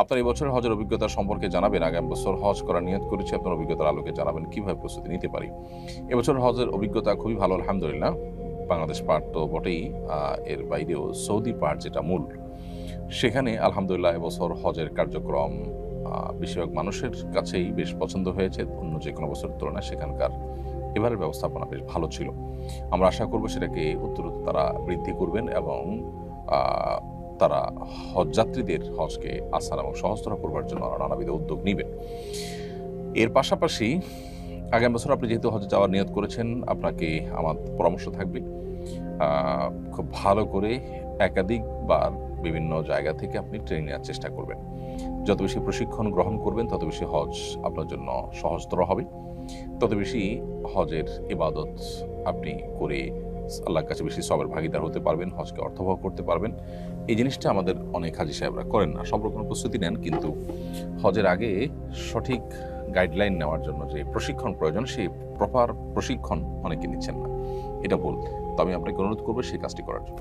আপনার এই বছরের হজের অভিজ্ঞতা সম্পর্কে জানাবেন। আগামী বছর হজ করার নিয়ত করেছি, আপনার অভিজ্ঞতার আলোকে জানাবেন কিভাবে প্রস্তুতি নিতে পারি। এবছর হজের অভিজ্ঞতা খুবই ভালো, আলহামদুলিল্লাহ। বাংলাদেশ পাহাড় তো বটেই, এর বাইরেও সৌদি পাহাড় যেটা মূল, সেখানে আলহামদুলিল্লাহ এবছর হজের কার্যক্রম বেশিরভাগ মানুষের কাছেই বেশ পছন্দ হয়েছে। অন্য যে কোনো বছরের তুলনায় সেখানকার এবারের ব্যবস্থাপনা বেশ ভালো ছিল। আমরা আশা করব সেটাকে উত্তরোত্তর তারা বৃদ্ধি করবেন এবং তারা হজযাত্রীদের হজকে আসান এবং সহজতর করবার জন্য নানাবিধ উদ্যোগ নেবেন। এর পাশাপাশি আগামী বছর আপনি যেহেতু হজে যাওয়ার নিয়ত করেছেন, আপনাকে আমার পরামর্শ থাকবে খুব ভালো করে একাধিকবার বিভিন্ন জায়গা থেকে আপনি ট্রেনিং নেওয়ার চেষ্টা করবেন। যত বেশি প্রশিক্ষণ গ্রহণ করবেন তত বেশি হজ আপনার জন্য সহজতর হবে, তত বেশি হজের ইবাদত আপনি করে আল্লাহর কাছে বেশি সবের ভাগিদার হতে পারবেন, হজকে অর্থবহ করতে পারবেন। এই জিনিসটা আমাদের অনেক হাজি সাহেবরা করেন না। সব রকম প্রস্তুতি নেন, কিন্তু হজের আগে সঠিক গাইডলাইন নেওয়ার জন্য যে প্রশিক্ষণ প্রয়োজন, সেই প্রপার প্রশিক্ষণ অনেকে নিচ্ছেন না। এটা ভুল। তো আমি আপনাকে অনুরোধ করবো সেই কাজটি করার জন্য।